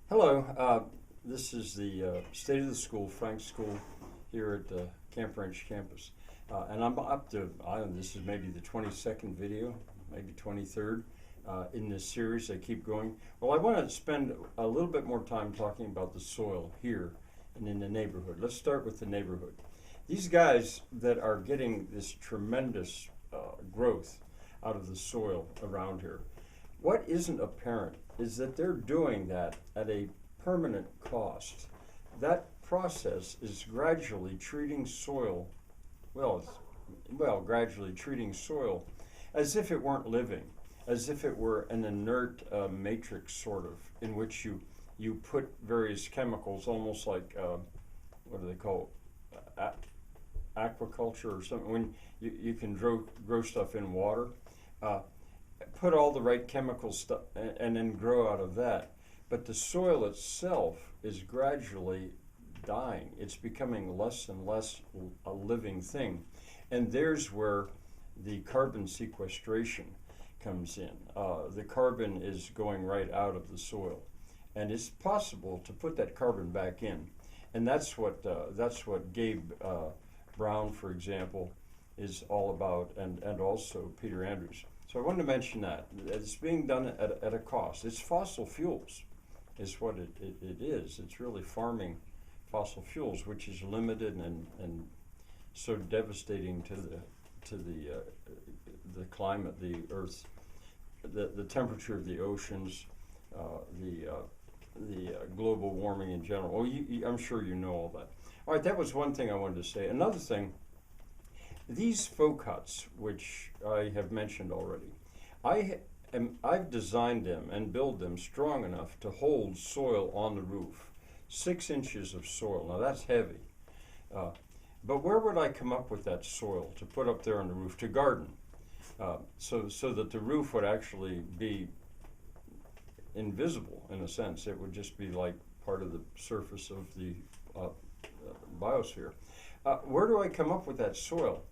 Hello, this is the State of the School, Frank School, here at the Camp Ranch campus. And I'm up to, I don't know, this is maybe the 22nd video, maybe 23rd in this series. I keep going. Well, I want to spend a little bit more time talking about the soil here and in the neighborhood. Let's start with the neighborhood. These guys that are getting this tremendous growth out of the soil around here, what isn't apparent is that they're doing that at a permanent cost. That process is gradually treating soil, well, gradually treating soil as if it weren't living, as if it were an inert matrix, sort of, in which you put various chemicals, almost like, what do they call it? Aquaculture or something, when you can grow stuff in water. Put all the right chemical stuff and then grow out of that. But the soil itself is gradually dying. It's becoming less and less a living thing. And there's where the carbon sequestration comes in. The carbon is going right out of the soil. And it's possible to put that carbon back in. And that's what Gabe Brown, for example, is all about, and also Peter Andrews. So I wanted to mention that. It's being done at a cost. It's fossil fuels is what it is. It's really farming fossil fuels, which is limited and so devastating to the climate, the Earth, the temperature of the oceans, the global warming in general. Well, I'm sure you know all that. All right, that was one thing I wanted to say. Another thing, these folk huts, which I have mentioned already, I've designed them and built them strong enough to hold soil on the roof, 6 inches of soil. Now that's heavy, but where would I come up with that soil to put up there on the roof to garden, so that the roof would actually be invisible in a sense? It would just be like part of the surface of the biosphere. Where do I come up with that soil?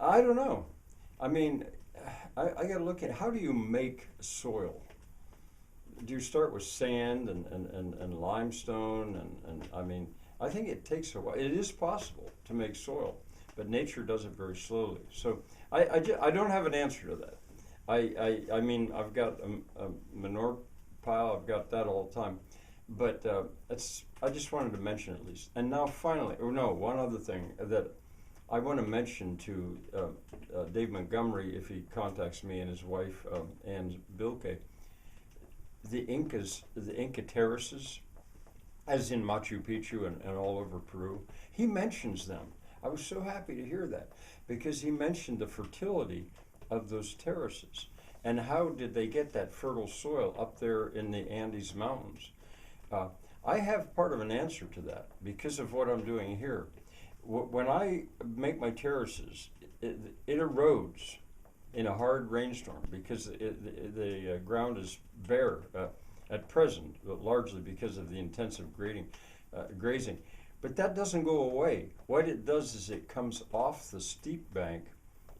I don't know. I mean, I got to look at how do you make soil? Do you start with sand and limestone? And I mean, I think it takes a while. It is possible to make soil, but nature does it very slowly. So I don't have an answer to that. I mean, I've got a manure pile, I've got that all the time. But I just wanted to mention at least. And now finally, one other thing that I want to mention to Dave Montgomery, if he contacts me, and his wife, Ann Bilke, the Inca terraces, as in Machu Picchu and all over Peru, he mentions them. I was so happy to hear that, because he mentioned the fertility of those terraces. And how did they get that fertile soil up there in the Andes Mountains? I have part of an answer to that because of what I'm doing here. When I make my terraces, it erodes in a hard rainstorm because the ground is bare at present, largely because of the intensive grazing. But that doesn't go away. What it does is it comes off the steep bank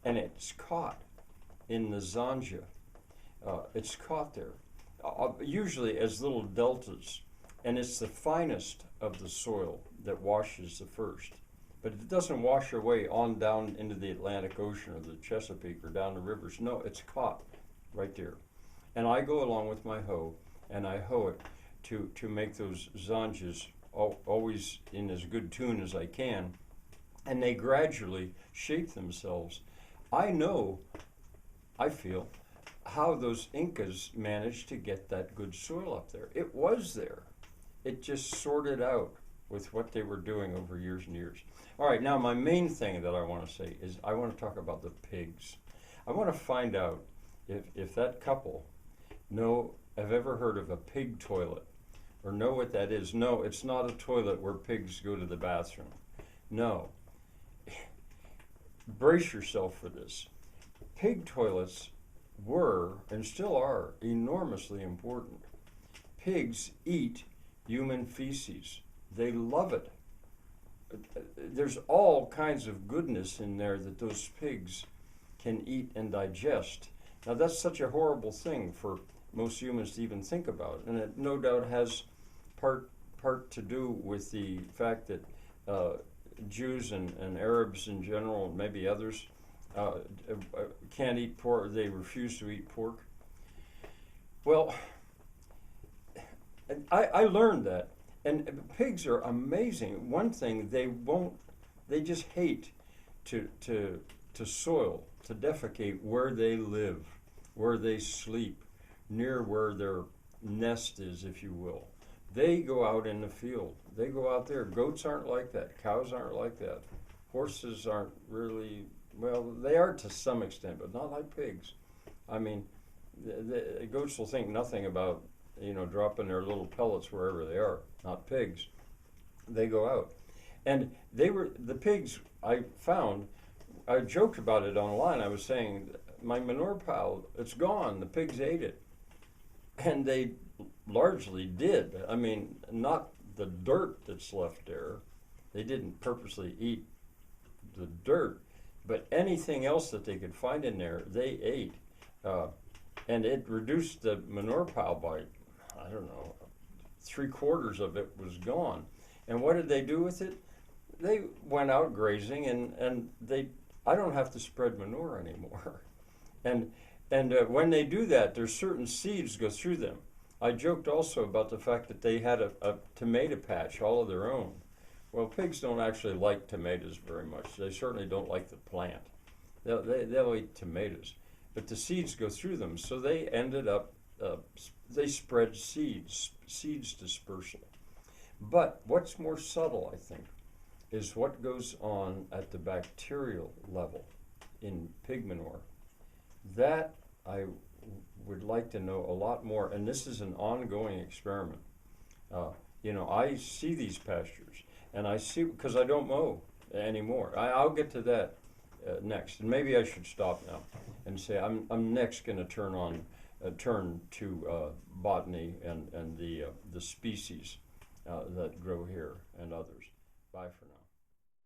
and it's caught in the zanja. It's caught there, usually as little deltas. And it's the finest of the soil that washes the first. But it doesn't wash away on down into the Atlantic Ocean or the Chesapeake or down the rivers. No, it's caught right there. And I go along with my hoe and I hoe it to make those zanjas always in as good tune as I can. And they gradually shape themselves. I feel, how those Incas managed to get that good soil up there. It was there. It just sorted out with what they were doing over years and years. All right, now my main thing that I want to say is I want to talk about the pigs. I want to find out if that couple have ever heard of a pig toilet or know what that is. No, it's not a toilet where pigs go to the bathroom. No. Brace yourself for this. Pig toilets were and still are enormously important. Pigs eat human feces. They love it. There's all kinds of goodness in there that those pigs can eat and digest. Now that's such a horrible thing for most humans to even think about, and it no doubt has part to do with the fact that Jews and Arabs in general, and maybe others, can't eat pork. They refuse to eat pork. Well, I learned that, and pigs are amazing. One thing they just hate to soil, to defecate where they live, where they sleep, near where their nest is, if you will. They go out in the field. They go out there. Goats aren't like that. Cows aren't like that. Horses aren't really, well, they are to some extent, but not like pigs. I mean, the goats will think nothing about, dropping their little pellets wherever they are. Not pigs. They go out. And the pigs I found, I joked about it online. I was saying, my manure pile, it's gone. The pigs ate it. And they largely did. I mean, not the dirt that's left there. They didn't purposely eat the dirt, but anything else that they could find in there, they ate. And it reduced the manure pile by, I don't know, 3/4 of it was gone. And what did they do with it? They went out grazing, and I don't have to spread manure anymore. And when they do that, there's certain seeds go through them. I joked also about the fact that they had a tomato patch all of their own. Well, pigs don't actually like tomatoes very much. They certainly don't like the plant. They'll eat tomatoes. But the seeds go through them, so they ended up, they spread seeds dispersal. But what's more subtle, I think, is what goes on at the bacterial level in pig manure. That I would like to know a lot more, and this is an ongoing experiment. I see these pastures, and I see, because I don't mow anymore. I'll get to that next, and maybe I should stop now and say I'm next going to turn to botany and the species that grow here and others. Bye for now.